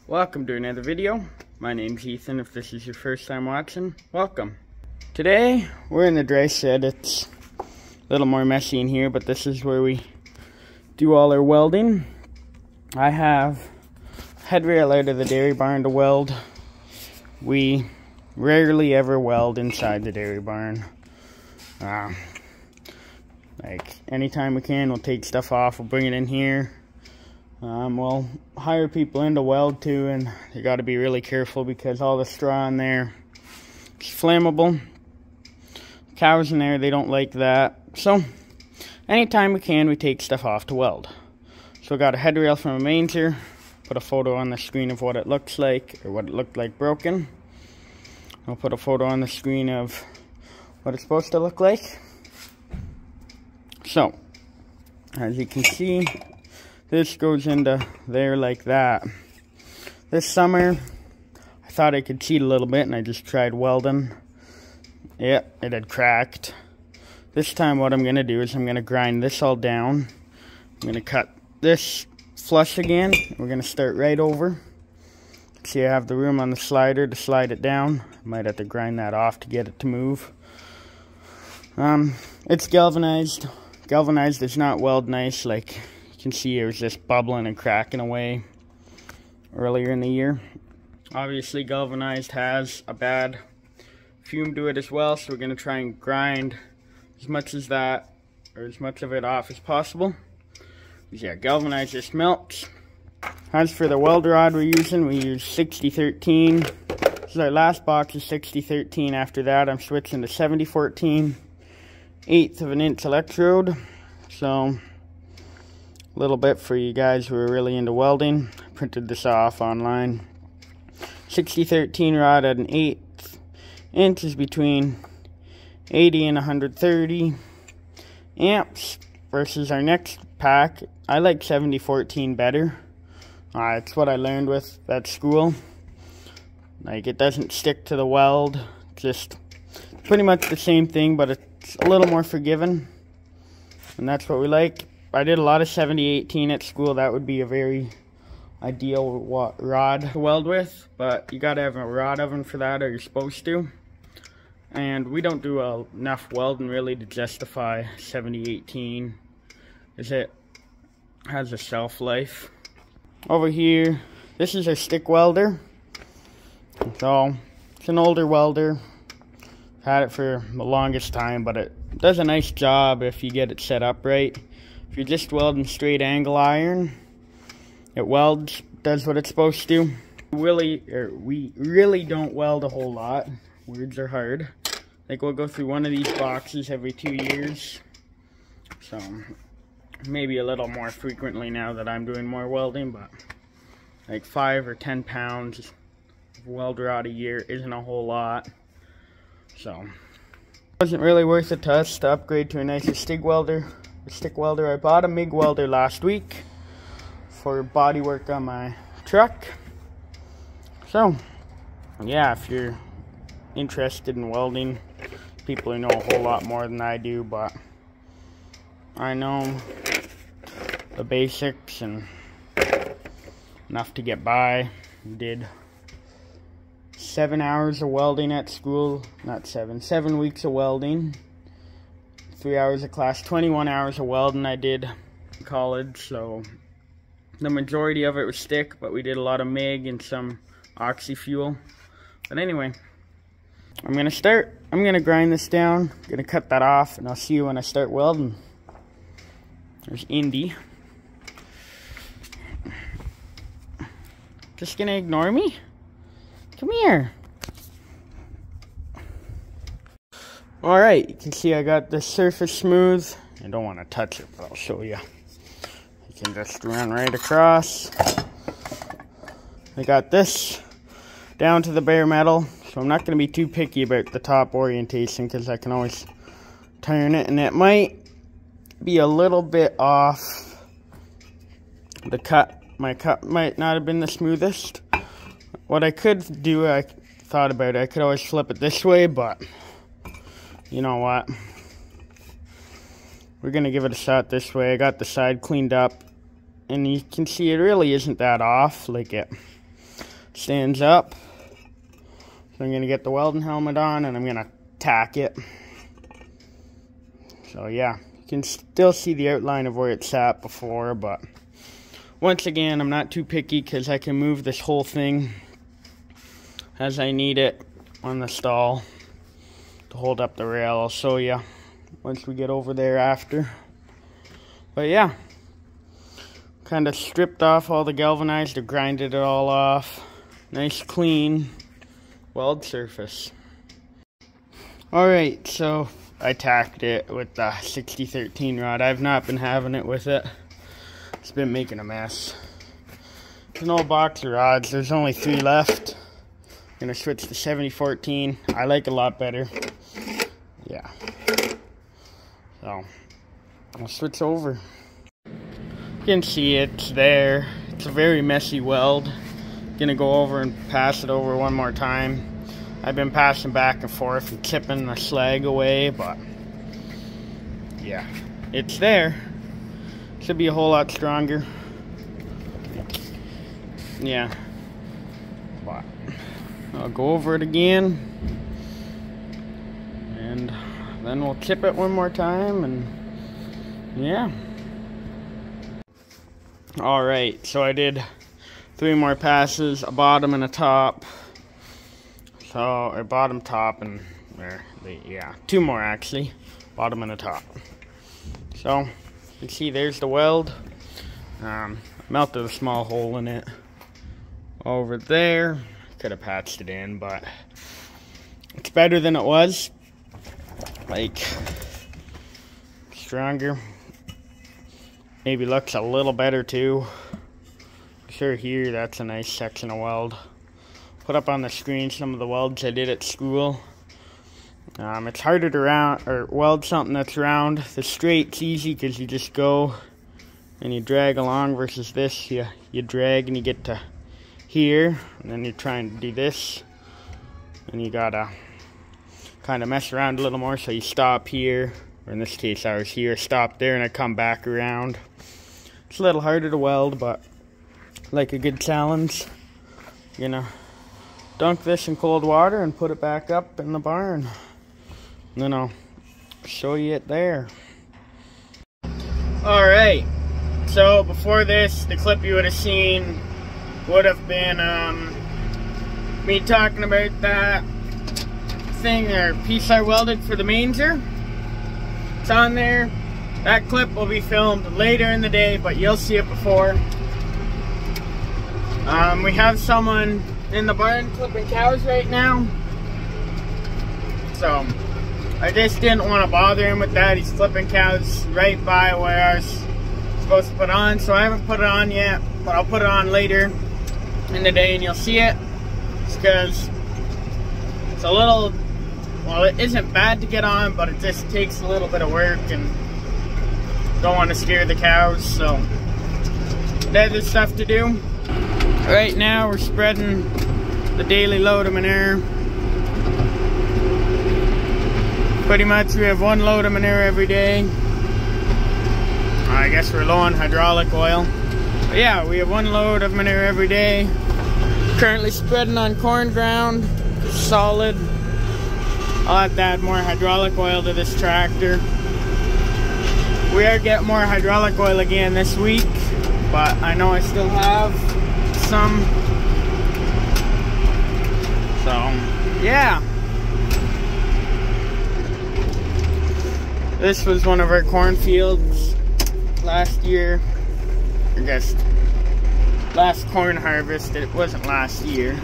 Welcome to another video. My name's Ethan. If this is your first time watching, welcome. Today we're in the dry shed. It's a little more messy in here, but this is where we do all our welding. I have head rail out of the dairy barn to weld. We rarely ever weld inside the dairy barn. Like anytime we can, we'll take stuff off, we'll bring it in here. We'll hire people in to weld too, and you got to be really careful because all the straw in there is flammable. Cows in there, they don't like that. So anytime we can, we take stuff off to weld. So we got a head rail from a manger. Put a photo on the screen of what it looks like, or what it looked like broken. I'll put a photo on the screen of what it's supposed to look like. So as you can see, this goes into there like that. This summer, I thought I could cheat a little bit and I just tried welding. Yeah, it had cracked. This time what I'm going to do is I'm going to grind this all down. I'm going to cut this flush again. We're going to start right over. See, I have the room on the slider to slide it down. I might have to grind that off to get it to move. It's galvanized. Galvanized does not weld nice. Like you can see, it was just bubbling and cracking away earlier in the year. Obviously, galvanized has a bad fume to it as well, so we're going to try and grind as much as that, or as much of it off as possible. Because yeah, galvanized just melts. As for the weld rod we're using, we use 6013. This is our last box of 6013. After that, I'm switching to 7014. 1/8 of an inch electrode. So a little bit for you guys who are really into welding. I printed this off online. 6013 rod at 1/8 inch is between 80 and 130 amps versus our next pack. I like 7014 better. It's what I learned with at school. Like, it doesn't stick to the weld. Just pretty much the same thing, but it's a little more forgiving. And that's what we like. I did a lot of 7018 at school. That would be a very ideal rod to weld with, but you gotta have a rod oven for that, or you're supposed to. And we don't do enough welding really to justify 7018, as it has a shelf life. Over here, this is our stick welder. So it's an older welder. Had it for the longest time, but it does a nice job if you get it set up right. If you're just welding straight angle iron, it welds, does what it's supposed to. We really don't weld a whole lot. Words are hard. Like, we'll go through one of these boxes every 2 years. So maybe a little more frequently now that I'm doing more welding, but like 5 or 10 pounds of weld rod a year isn't a whole lot. So it wasn't really worth it to us to upgrade to a nicer stick welder. I bought a MIG welder last week for body work on my truck. So yeah, if you're interested in welding, people who know a whole lot more than I do, but I know the basics and enough to get by. Did 7 hours of welding at school. Not 7 weeks of welding. 3 hours of class, 21 hours of welding I did in college. So the majority of it was stick, but we did a lot of MIG and some oxy fuel. But anyway, I'm gonna grind this down. I'm gonna cut that off, and I'll see you when I start welding. There's Indy. Just gonna ignore me? Come here. Alright, you can see I got the surface smooth. I don't want to touch it, but I'll show you. You can just run right across. I got this down to the bare metal, so I'm not going to be too picky about the top orientation because I can always turn it, and it might be a little bit off. The cut, my cut might not have been the smoothest. What I could do, I thought about it, I could always flip it this way, but you know what? We're going to give it a shot this way. I got the side cleaned up, and you can see it really isn't that off. Like, it stands up. So I'm going to get the welding helmet on and I'm going to tack it. So yeah, you can still see the outline of where it sat before, but once again, I'm not too picky because I can move this whole thing as I need it on the stall to hold up the rail. I'll show you once we get over there after. But yeah, kind of stripped off all the galvanized or grinded it all off. Nice clean weld surface. Alright, so I tacked it with the 6013 rod. I've not been having it with it. It's been making a mess. There's an old box of rods. There's only 3 left. I'm gonna switch to 7014. I like it a lot better. Yeah. So I'll switch over. You can see it's there. It's a very messy weld. Gonna go over and pass it over one more time. I've been passing back and forth and chipping the slag away, but yeah, it's there. Should be a whole lot stronger. Yeah, but I'll go over it again and then we'll chip it one more time, and yeah. Alright, so I did 3 more passes, a bottom and a top. So a bottom, top, and yeah, 2 more actually, bottom and a top. So you can see there's the weld. Melted a small hole in it over there. Could have patched it in, but it's better than it was. Like, stronger. Maybe looks a little better too. Sure, here that's a nice section of weld. Put up on the screen some of the welds I did at school. It's harder to weld something that's round. The straight's easy because you just go and you drag along, versus this you drag and you get to here, and then you're trying to do this and you gotta kind of mess around a little more, so you stop here, or in this case I was here, stop there, and I come back around. It's a little harder to weld, but like a good challenge. You know, dunk this in cold water and put it back up in the barn, and then I'll show you it there. Alright, so before this, the clip you would have seen would have been me talking about that thing or piece I welded for the manger. It's on there. That clip will be filmed later in the day, but you'll see it before. We have someone in the barn clipping cows right now, so I just didn't want to bother him with that. He's clipping cows right by where I was supposed to put on, so I haven't put it on yet, but I'll put it on later in the day and you'll see it. It's because it's a little, well, it isn't bad to get on, but it just takes a little bit of work and don't want to scare the cows, so there's stuff to do. Right now we're spreading the daily load of manure. Pretty much we have 1 load of manure every day. I guess we're low on hydraulic oil. But yeah, we have 1 load of manure every day. Currently spreading on corn ground, solid. I'll have to add more hydraulic oil to this tractor. We are getting more hydraulic oil again this week, but I know I still have some. So yeah, this was one of our cornfields last year. I guess last corn harvest. It wasn't last year.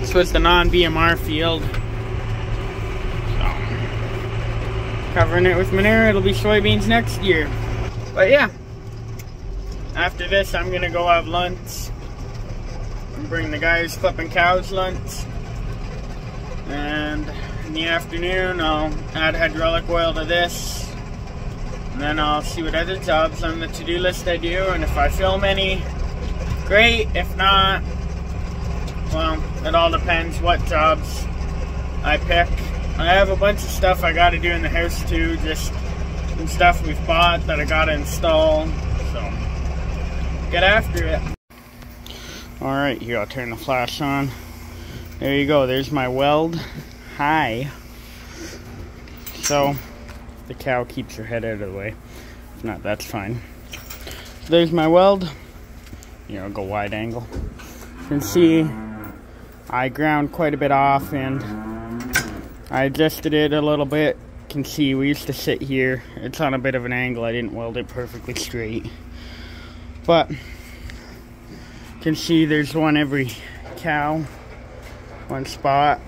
This was the non-BMR field. So, covering it with manure. It'll be soybeans next year. But yeah, after this I'm gonna go have lunch and bring the guys clipping cows lunch, and in the afternoon I'll add hydraulic oil to this, and then I'll see what other jobs on the to-do list I do, and if I film any, great. If not, well, it all depends what jobs I pick. I have a bunch of stuff I gotta do in the house too, just some stuff we've bought that I gotta install, so get after it. Alright, here, I'll turn the flash on. There you go, there's my weld. Hi. So, the cow keeps her head out of the way. If not, that's fine. So there's my weld. You know, go wide angle. You can see I ground quite a bit off and I adjusted it a little bit. You can see we used to sit here. It's on a bit of an angle. I didn't weld it perfectly straight. But you can see there's one every cow, one spot.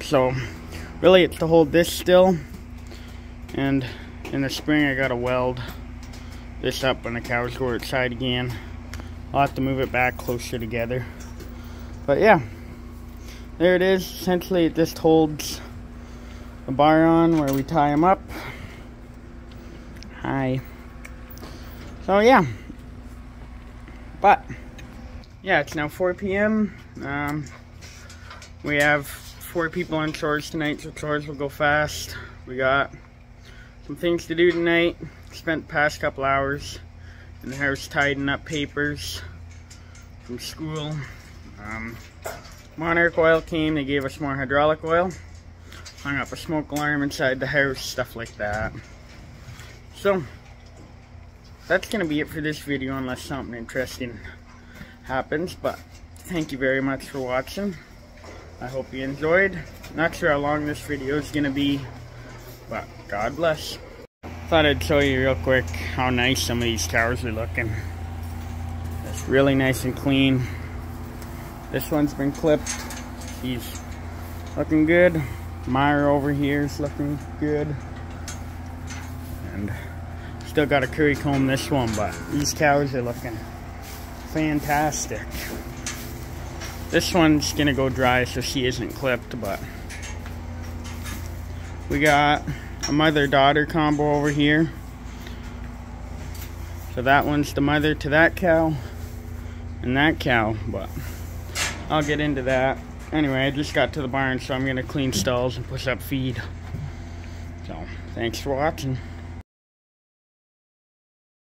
So really it's to hold this still. And in the spring I gotta weld this up when the cows go outside again. I'll have to move it back closer together. But yeah, there it is. Essentially it just holds the bar on where we tie them up. Hi. So yeah. But yeah, it's now 4 p.m. We have 4 people on chores tonight, so chores will go fast. We got some things to do tonight. Spent the past couple hours in the house tidying up papers from school. Monarch oil came, they gave us more hydraulic oil. Hung up a smoke alarm inside the house, stuff like that. So, that's going to be it for this video unless something interesting happens. But thank you very much for watching. I hope you enjoyed. Not sure how long this video is going to be, but God bless. Thought I'd show you real quick how nice some of these cows are looking. It's really nice and clean. This one's been clipped. He's looking good. Meyer over here is looking good. And still got to curry comb this one, but these cows are looking fantastic. This one's gonna go dry, so she isn't clipped, but we got a mother-daughter combo over here. So that one's the mother to that cow and that cow, but I'll get into that. Anyway, I just got to the barn, so I'm gonna clean stalls and push up feed. So, thanks for watching.